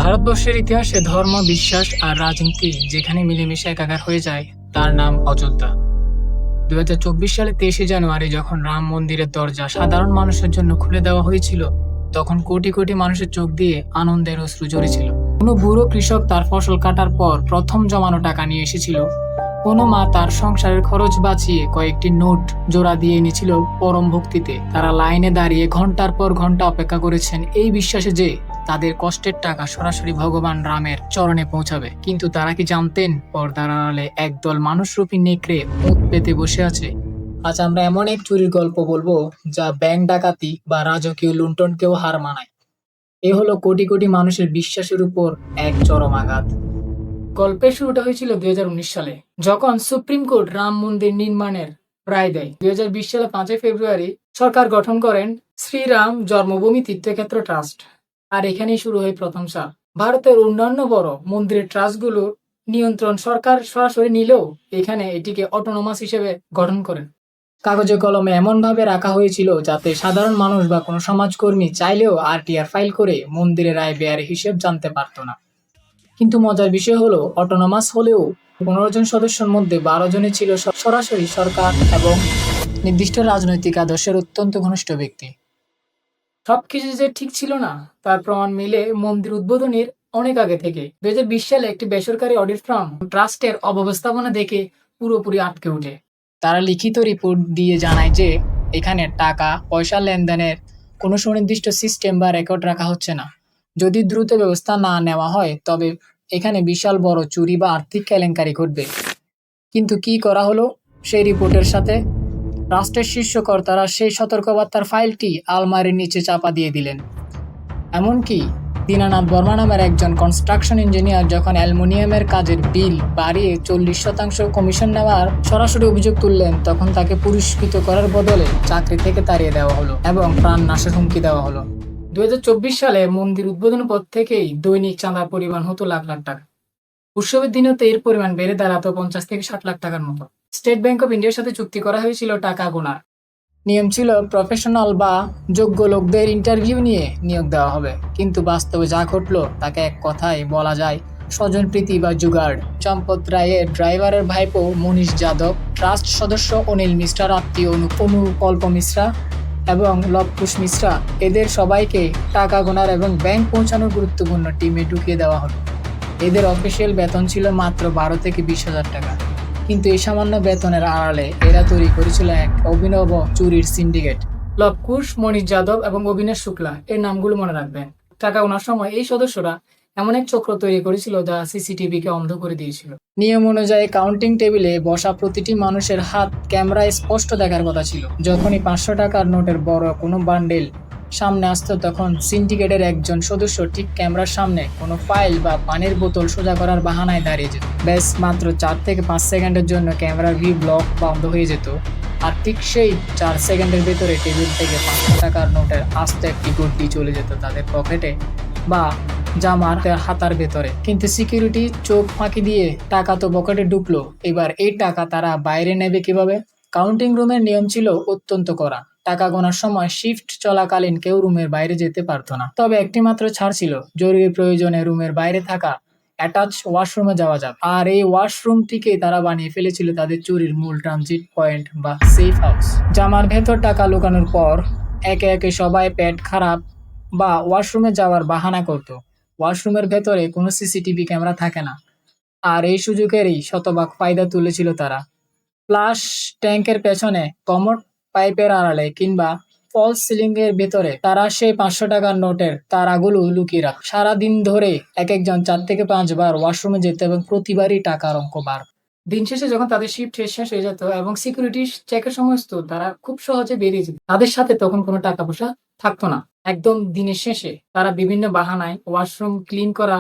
ভারতবর্ষের ইতিহাসে ধর্ম, বিশ্বাস আর রাজনীতি যেখানে মিলেমিশে একাকার হয়ে যায় তার নাম অযোধ্যা। ২০২৪ সালে ২৩শে জানুয়ারি যখন রাম মন্দিরের দরজা সাধারণ মানুষের জন্য খুলে দেওয়া হয়েছিল, তখন কোটি কোটি মানুষের চোখ দিয়ে আনন্দের অশ্রু ঝরেছিল। কোনো বুড়ো কৃষক তার ফসল কাটার পর প্রথম জমানো টাকা নিয়ে এসেছিল। কোনো মা তার সংসারের খরচ বাঁচিয়ে কয়েকটি নোট জোড়া দিয়ে এনেছিল পরম ভক্তিতে। তারা লাইনে দাঁড়িয়ে ঘন্টার পর ঘন্টা অপেক্ষা করেছেন এই বিশ্বাসে যে তাদের কষ্টের টাকা সরাসরি ভগবান রামের চরণে পৌঁছাবে। কিন্তু তারা কি জানতেন পর্দার আড়ালে একদল মানুষরূপী নেকড়ে মুখ পেতে বসে আছে? আজ আমরা এমন এক চুরির গল্প বলবো যা ব্যাংক ডাকাতি বা রাজকীয় লুণ্ঠনকেও হার মানায়। এ হলো কোটি কোটি মানুষের বিশ্বাসের উপর এক চরম আঘাত। গল্পের শুরুটা হয়েছিল ২০১৯ সালে, যখন সুপ্রিম কোর্ট রাম মন্দির নির্মাণের রায় দেয়। ২০২০ সালে ৫ই ফেব্রুয়ারি সরকার গঠন করেন শ্রীরাম জন্মভূমি তীর্থক্ষেত্র ট্রাস্ট। আর এখানেই শুরু হয় প্রথম সাল। ভারতের অন্যান্য বড় মন্দিরের ট্রাস্টগুলো নিয়ন্ত্রণ সরকার সরাসরি নিলেও এখানে এটিকে অটোনোমাস হিসেবে গঠন করেন। কাগজে কলমে এমনভাবে রাখা হয়েছিল যাতে সাধারণ মানুষ বা কোনো সমাজকর্মী চাইলেও আরটিআর ফাইল করে মন্দিরের আয় ব্যয়ের হিসেব জানতে পারত না। কিন্তু মজার বিষয় হলো, অটোনোমাস হলেও ১৫ জন সদস্যের মধ্যে ১২ জনই ছিল সরাসরি সরকার এবং নির্দিষ্ট রাজনৈতিক আদর্শের অত্যন্ত ঘনিষ্ঠ ব্যক্তি। সবকিছু যে ঠিক ছিল না তার প্রমাণ মিলে মন্দির উদ্বোধনের অনেক আগে থেকে। ২০২০ সালে একটি বেসরকারি অডিট ফার্ম ট্রাস্টের অব্যবস্থাপনা দেখে পুরোপুরি আটকে ওঠে। তারা লিখিত রিপোর্ট দিয়ে জানায় যে এখানে টাকা পয়সা লেনদেনের কোনো সুনির্দিষ্ট সিস্টেম বা রেকর্ড রাখা হচ্ছে না। যদি দ্রুত ব্যবস্থা না নেওয়া হয় তবে এখানে বিশাল বড় চুরি বা আর্থিক কেলেঙ্কারি ঘটবে। কিন্তু কি করা হলো? সেই রিপোর্টের সাথে রাষ্ট্রের শীর্ষ কর্তারা সেই সতর্কবার্তার ফাইলটি আলমারির নিচে চাপা দিয়ে দিলেন। এমনকি দীনানাথ বর্মা নামের একজন কনস্ট্রাকশন ইঞ্জিনিয়ার যখন অ্যালুমিনিয়ামের কাজের বিল বাড়িয়ে ৪০% কমিশন নেওয়ার সরাসরি অভিযোগ তুললেন, তখন তাকে পুরস্কৃত করার বদলে চাকরি থেকে তাড়িয়ে দেওয়া হলো এবং প্রাণ নাশের হুমকি দেওয়া হলো। ২০২৪ সালে মন্দির উদ্বোধনের পর থেকেই দৈনিক চাঁদার পরিমাণ হতো লাখ লাখ টাকা। উৎসবের দিনেও তো এর পরিমাণ বেড়ে দাঁড়াতো ৫০ থেকে ৬০ লাখ টাকার মতো। স্টেট ব্যাংক অফ ইন্ডিয়ার সাথে চুক্তি করা হয়েছিল টাকা গোনার। নিয়ম ছিল প্রফেশনাল বা যোগ্য লোকদের ইন্টারভিউ নিয়ে নিয়োগ দেওয়া হবে। কিন্তু বাস্তবে যা ঘটলো তাকে এক কথায় বলা যায় স্বজনপ্রীতি বা জুগাড়। চম্পত রায়ের ড্রাইভারের ভাইপো মনীষ যাদব, ট্রাস্ট সদস্য অনিল মিশ্রার আত্মীয় অনুকল্প মিশ্রা এবং লবকুশ মিশ্রা, এদের সবাইকে টাকা গোনার এবং ব্যাংক পৌঁছানোর গুরুত্বপূর্ণ টিমে ঢুকিয়ে দেওয়া হলো। এদের অফিসিয়াল বেতন ছিল মাত্র ১২ থেকে ২০,০০০ টাকা। কিন্তু এই সামান্য বেতনের আড়ালে এরা তৈরি করেছিল এক অভিনব চুরির সিন্ডিকেট। লবকুশ, মনীষ যাদব এবং অবিনাশ শুক্লা, এর নামগুলো মনে রাখবেন। টাকা গোনার সময় এই সদস্যরা এমন এক চক্র তৈরি করেছিল যা সিসিটিভিকে অন্ধ করে দিয়েছিল। নিয়ম অনুযায়ী কাউন্টিং টেবিলে বসা প্রতিটি মানুষের হাত ক্যামেরায় স্পষ্ট দেখার কথা ছিল। যখনই ৫০০ টাকার নোটের বড় কোনো বান্ডেল সামনে আসতো, তখন সিন্ডিকেটের একজন সদস্য ঠিক ক্যামেরার সামনে কোনো ফাইল বা পানির বোতল সোজা করার বাহানায় দাঁড়িয়ে যেত। ব্যাস মাত্র ৪ থেকে ৫ সেকেন্ডের জন্য ক্যামেরার ভিউ ব্লক বন্ধ হয়ে যেত। আর ঠিক সেই ৪ সেকেন্ডের ভেতরে টেবিল থেকে ৫০০ টাকার নোটের আস্ত একটি গড্ডি চলে যেত তাদের পকেটে বা জামার হাতার ভেতরে। কিন্তু সিকিউরিটি চোখ ফাঁকি দিয়ে টাকা তো পকেটে ঢুকলো, এবার এই টাকা তারা বাইরে নেবে কিভাবে? কাউন্টিং রুমের নিয়ম ছিল অত্যন্ত কড়া। টাকা গোনার সময় শিফট চলাকালীন কেউ রুমের বাইরে যেতে পারতো না। তবে একটি মাত্র ছাড় ছিল, জরুরি প্রয়োজনে রুমের বাইরে থাকা অ্যাটাচ ওয়াশরুমে যাওয়া যাবে। আর এই ওয়াশরুমটিকে তারা বানিয়ে ফেলেছিল তাদের চুরির মূল ট্রানজিট পয়েন্ট বা সেফ হাউস। জামার ভেতর টাকা লুকানোর পর একে একে সবাই পেট খারাপ বা ওয়াশরুমে যাওয়ার বাহানা করত। ওয়াশরুমের ভেতরে কোনো সিসিটিভি ক্যামেরা থাকে না, আর এই সুযোগেরই শতভাগ ফায়দা তুলেছিল তারা। ফ্লাশ ট্যাঙ্কের পেছনে, কমোড পাইপের আড়ালে কিংবা ফলস সিলিং এর ভেতরে তারা সেই ৫০০ টাকার নোটের তারাগুলো লুকিয়ে রাখত। সারাদিন ধরে এক একজন ৪ থেকে ৫ বার ওয়াশরুমে যেত এবং প্রতিবারই টাকার অঙ্ক বার। দিন শেষে যখন তাদের শিফট শেষ হয়ে যেত এবং সিকিউরিটি চেকের সময় আসতো, তারা খুব সহজে বেরিয়ে যেত। তাদের সাথে তখন কোনো টাকা পয়সা থাকতো না। একদম দিনের শেষে তারা বিভিন্ন বাহানায়, ওয়াশরুম ক্লিন করা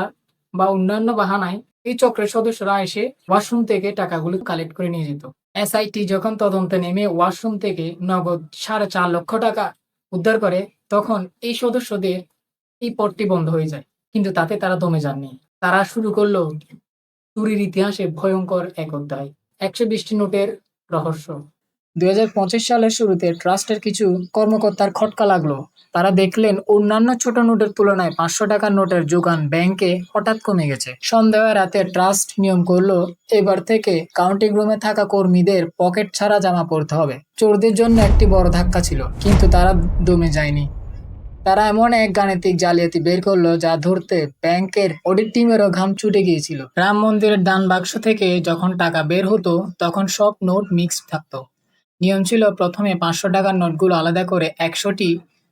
বা অন্যান্য বাহানায়, এই চক্রের সদস্যরা এসে ওয়াশরুম থেকে টাকাগুলো কালেক্ট করে নিয়ে যেত। এসআইটি যখন তদন্তে নেমে ওয়াশরুম থেকে নগদ ৪.৫ লক্ষ টাকা উদ্ধার করে, তখন এই সদস্যদের এই পথটি বন্ধ হয়ে যায়। কিন্তু তাতে তারা দমে যাননি। তারা শুরু করলো চুরির ইতিহাসে ভয়ঙ্কর এক অধ্যায়, ১২০টি নোটের রহস্য। 2025 সালের শুরুতে ট্রাস্টের কিছু কর্মকর্তার খটকা লাগলো। তারা দেখলেন অন্যান্য ছোট নোটের তুলনায় 500 টাকার নোটের যোগান ব্যাংকে হঠাৎ কমে গেছে। সন্দেহের রাতে ট্রাস্ট নিয়ম করলো এবার থেকে কাউন্টিং রুমে থাকা কর্মীদের পকেট ছাড়া জামা পরতে হবে। চোরদের জন্য একটি বড় ধাক্কা ছিল, কিন্তু তারা দমে যায়নি। তারা এমন এক গাণিতিক জালিয়াতি বের করলো যা ধরতে ব্যাংকের অডিট টিমেরও ঘাম ছুটে গিয়েছিল। রাম মন্দিরের দান বাক্স থেকে যখন টাকা বের হতো তখন সব নোট মিক্স থাকতো। নিয়ম ছিল প্রথমে 500 টাকার নোটগুলো আলাদা করে 100টি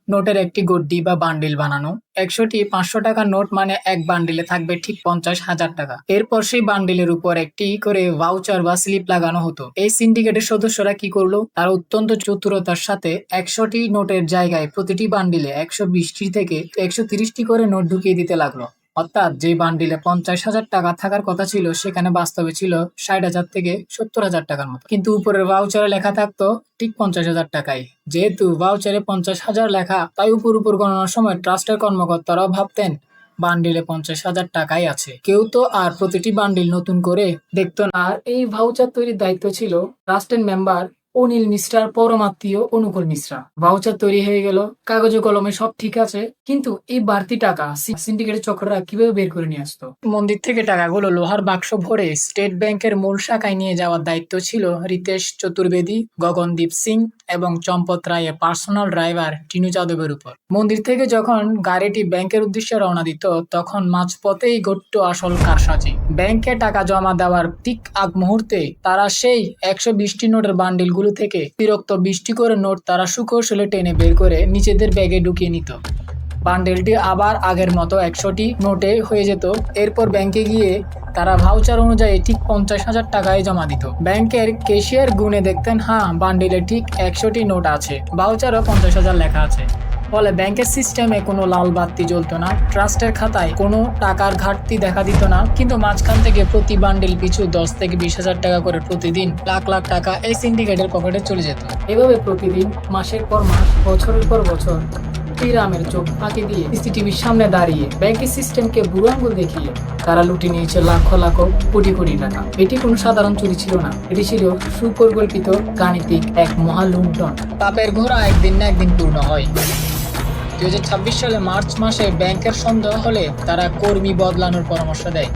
নোটের একটি গড্ডি বা বান্ডিল বানানো। 100টি 500 টাকার নোট মানে এক বান্ডিলে থাকবে ঠিক 50,000 টাকা। এরপর সেই বান্ডিলের উপর একটি করে ভাউচার বা স্লিপ লাগানো হতো। এই সিন্ডিকেটের সদস্যরা কি করলো, তারা অত্যন্ত চতুরতার সাথে 100টি নোটের জায়গায় প্রতিটি বান্ডিলে 120টি থেকে 130টি করে নোট ঢুকিয়ে দিতে লাগলো। অর্থাৎ যে বান্ডিলে 50,000 টাকা থাকার কথা ছিল সেখানে বাস্তবে ছিল 60,000 থেকে 70,000 টাকার মতো। কিন্তু উপরের ভাউচারে লেখা থাকতো ঠিক 50,000 টাকাই। যেহেতু ভাউচারে 50,000 লেখা, তাই উপর গণনার সময় ট্রাস্টের কর্মকর্তারাও ভাবতেন বান্ডিলে 50,000 টাকাই আছে। কেউ তো আর প্রতিটি বান্ডিল নতুন করে দেখতো না। আর এই ভাউচার তৈরির দায়িত্ব ছিল ট্রাস্টের মেম্বার অনিল মিশ্রার পরমাত্মীয় অনুকূল মিশ্রা। ভাউচার তৈরি হয়ে গেল, কাগজে কলমে সব ঠিক আছে, কিন্তু এই বাড়তি টাকা সিন্ডিকেটের চক্ররা কিভাবে বের করে নিয়ে আসতো? মন্দির থেকে টাকাগুলো লোহার বাক্স ভরে স্টেট ব্যাংকের মূল শাখায় নিয়ে যাওয়ার দায়িত্ব ছিল রিতেশ চতুর্বেদী, গগনদীপ সিং এবং চম্পত রায়ের পার্সোনাল ড্রাইভার টিনু যাদবের উপর। মন্দির থেকে যখন গাড়িটি ব্যাংকের উদ্দেশ্যে রওনা দিত তখন মাঝপথেই ঘটত আসল কারসাজি। ব্যাংকে টাকা জমা দেওয়ার ঠিক আগ মুহূর্তে তারা সেই 120টি নোটের বান্ডিল গুলো থেকে বিরক্ত 20টি করে নোট তারা সুকৌশলে টেনে বের করে নিজেদের ব্যাগে ঢুকিয়ে নিত। বান্ডেলটি আবার আগের মতো 100টি নোটে হয়ে যেত। এরপর ব্যাংকে গিয়ে তারা ভাউচার অনুযায়ী ঠিক 50,000 টাকায় জমা দিত। ব্যাংকের ক্যাশিয়ার গুনে দেখতেন, হ্যাঁ বান্ডিলে ঠিক 100টি নোট আছে, ভাউচারও 50,000 লেখা আছে। ফলে ব্যাংকের সিস্টেমে কোনো লাল বাতি জ্বলতো না, ট্রাস্টের খাতায় কোনো টাকার ঘাটতি দেখা দিত না, কিন্তু মাঝখান থেকে প্রতি বান্ডিল পিছু 10 থেকে 20,000 টাকা করে প্রতিদিন লাখ লাখ টাকা এই সিন্ডিকেটের পকেটে চলে যেত। এভাবে প্রতিদিন মাসের পর মাস, বছরের পর বছর রামের চোখ ফাঁকি দিয়ে সিসিটিভির সামনে দাঁড়িয়ে ব্যাংকের সিস্টেমকে বুড়ো আঙুল দেখিয়ে তারা লুটে নিয়েছে লাখ লাখ কোটি কোটি টাকা। এটি কোনো সাধারণ চুরি ছিল না, এটি ছিল সুপরিকল্পিত গাণিতিক এক মহালুণ্ঠন। পাপের ঘোড়া একদিন না একদিন পূর্ণ হয়। 2026 সালে মার্চ মাসে ব্যাংকের সন্দেহ হলে তারা কর্মী বদলানোর পরামর্শ দেয়,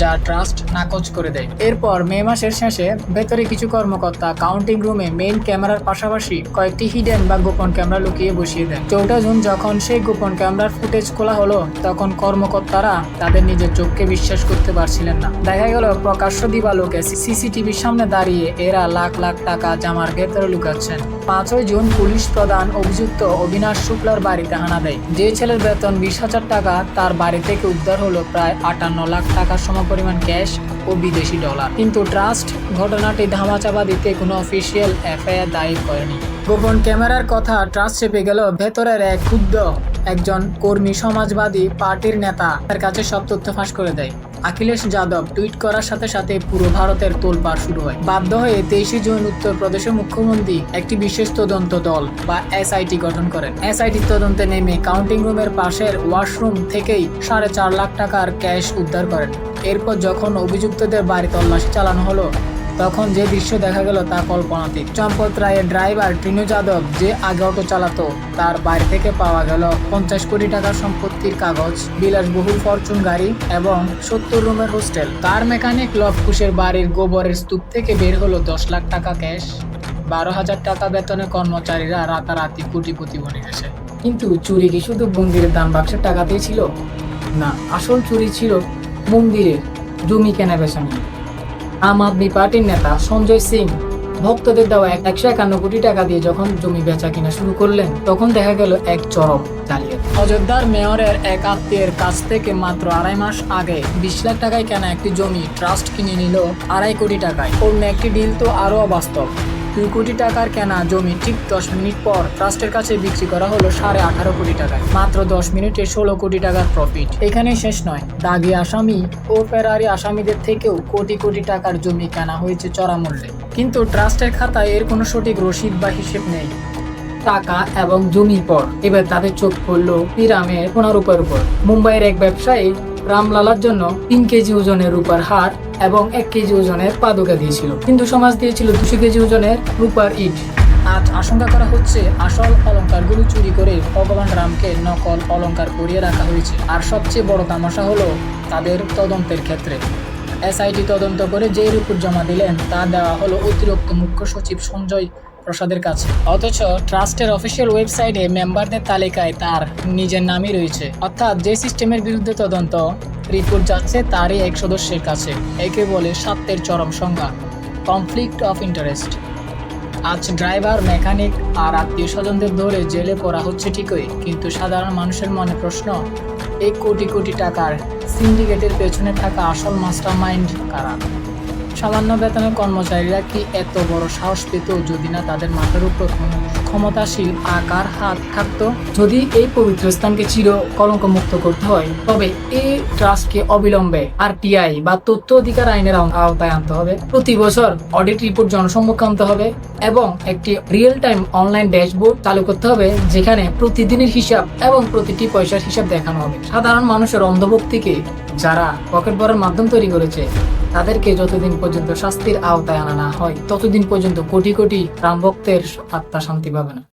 যা ট্রাস্ট নাকচ করে দেয়। এরপর মে মাসের শেষে ভেতরে কিছু কর্মকর্তা কাউন্টিং রুমে মেইন ক্যামেরার পাশাপাশি কয়েকটি হিডেন বা গোপন ক্যামেরা লুকিয়ে বসিয়ে দেয়। 4 জুন যখন সেই গোপন ক্যামেরার ফুটেজ খোলা হলো তখন কর্মকর্তারা তাদের নিজের চোখকে বিশ্বাস করতে পারছিলেন না। দেখা গেল প্রকাশ্য দিবালোকে সিসিটিভির সামনে দাঁড়িয়ে এরা লাখ লাখ টাকা জামার ভেতরে লুকাচ্ছেন। 5 জুন পুলিশ প্রধান অভিযুক্ত অবিনাশ শুক্লার বাড়িতে হানা দেয়। যে ছেলের বেতন 20,000 টাকা, তার বাড়ি থেকে উদ্ধার হলো প্রায় 58 লাখ টাকার সমপরিমাণ ক্যাশ ও বিদেশি ডলার। কিন্তু ট্রাস্ট ঘটনাটি ধামাচাপা দিতে কোনো অফিসিয়াল এফআইআর দায়ের করেনি। গোপন ক্যামেরার কথা ট্রাস্ট চেপে গেল ভেতরের এক ক্ষুদ্র একজন কর্মী সমাজবাদী পার্টির নেতা তার কাছে সব তথ্য ফাঁস করে দেয়। অখিলেশ যাদব টুইট করার সাথে সাথে পুরো ভারতের তোলপাড় শুরু হয়। বাধ্য হয়ে 23 জুন উত্তরপ্রদেশের মুখ্যমন্ত্রী একটি বিশেষ তদন্ত দল বা এসআইটি গঠন করেন। এসআইটি তদন্তে নেমে কাউন্টিং রুমের পাশের ওয়াশরুম থেকেই 4.5 লাখ টাকার ক্যাশ উদ্ধার করেন। এরপর যখন অভিযুক্তদের বাড়ি তল্লাশি চালানো হলো তখন যে দৃশ্য দেখা গেল তা কল্পনাতীত। চম্পত রায়ের ড্রাইভার টিনু যাদব যে আগে অটো চালাতো, তার বাড়ি থেকে পাওয়া গেল 50 কোটি টাকার সম্পত্তির কাগজ, বিলাসবহুল ফরচুন গাড়ি এবং 70 রুমের হোস্টেল। কার মেকানিক লবকুশের বাড়ির গোবরের স্তূপ থেকে বের হলো 10 লাখ টাকা ক্যাশ। 12,000 টাকা বেতনের কর্মচারীরা রাতারাতি কোটিপতি বনে গেছে। কিন্তু চুরি কি শুধু মন্দিরের দান বাক্সের টাকাতেই ছিল? না, আসল চুরি ছিল মন্দিরের জমি কেনা বেচা নিয়ে। আম আদমি পার্টির নেতা সঞ্জয় সিং ভক্তদের দেওয়া 151 কোটি টাকা দিয়ে যখন জমি বেচা কিনা শুরু করলেন তখন দেখা গেল এক চরম জালিয়াতি। অযোধ্যার মেয়রের এক আত্মীয়ের কাছ থেকে মাত্র 2.5 মাস আগে 20 লাখ টাকায় কেনা একটি জমি ট্রাস্ট কিনে নিল 2.5 কোটি টাকায়। অন্য একটি ডিল তো আরো অবাস্তব। 2 কোটি টাকার কেনা জমি ঠিক 10 মিনিট পর ট্রাস্টের কাছে বিক্রি করা হলো 18.5 কোটি টাকায়। মাত্র 10 মিনিটে 16 কোটি টাকার প্রফিট। এখানেই শেষ নয়, দাগি আসামি ও ফেরারি আসামিদের থেকেও কোটি কোটি টাকার জমি কেনা হয়েছে চড়া মূল্যে। কিন্তু ট্রাস্টের খাতায় এর কোনো সঠিক রসিদ বা হিসেব নেই। টাকা এবং জমির পর এবার তাদের চোখ পড়ল পিরামের 15 রূপার উপর। মুম্বাইয়ের এক ব্যবসায়ী রামলালার জন্য 3 কেজি ওজনের রূপার হার এবং 1 কেজি ওজনের পাদুকা দিয়েছিল। হিন্দু সমাজ দিয়েছিল 200 কেজি ওজনের রূপার ইট। আজ আশঙ্কা করা হচ্ছে আসল অলংকারগুলো চুরি করে ভগবান রামকে নকল অলংকার পরিয়ে রাখা হয়েছে। আর সবচেয়ে বড় তামাশা হলো তাদের তদন্তের ক্ষেত্রে এসআইটি তদন্ত করে যে রিপোর্ট জমা দিলেন তা দেওয়া হলো অতিরিক্ত মুখ্য সচিব সঞ্জয় প্রসাদের কাছে। অথচ ট্রাস্টের অফিসিয়াল ওয়েবসাইটে মেম্বারদের তালিকায় তার নিজের নামই রয়েছে। অর্থাৎ যে সিস্টেমের বিরুদ্ধে তদন্ত রিপোর্ট যাচ্ছে তারই এক সদস্যের কাছে। একে বলে স্বার্থের চরম সংজ্ঞা, কনফ্লিক্ট অফ ইন্টারেস্ট। আজ ড্রাইভার, মেকানিক আর আত্মীয় স্বজনদের ধরে জেলে পড়া হচ্ছে ঠিকই, কিন্তু সাধারণ মানুষের মনে প্রশ্ন, এই কোটি কোটি টাকার সিন্ডিকেটের পেছনে থাকা আসল মাস্টার মাইন্ড কারা? সামান্য বেতনের কর্মচারীরা কি এত বড় সাহস পেত যদি না তাদের মাথার উপর কোনো ক্ষমতাশীল আকার হাত থাকতো? যদি এই পবিত্র স্থানকে চির কলঙ্ক মুক্ত করতে হয় তবে এই ট্রাস্টকে অবিলম্বে আরটিআই বা তথ্য অধিকার আইনের আওতায় আনতে হবে। প্রতি বছর অডিট রিপোর্ট জনসম্মুখে আনতে হবে এবং একটি রিয়েল টাইম অনলাইন ড্যাশবোর্ড চালু করতে হবে যেখানে প্রতিদিনের হিসাব এবং প্রতিটি পয়সার হিসাব দেখানো হবে। সাধারণ মানুষের অন্ধভক্তিকে যারা পকেট ভরার মাধ্যম তৈরি করেছে তাদেরকে যতদিন পর্যন্ত শাস্তির আওতায় আনা না হয় ততদিন পর্যন্ত কোটি কোটি রাম ভক্তের আত্মা শান্তি পাবে না।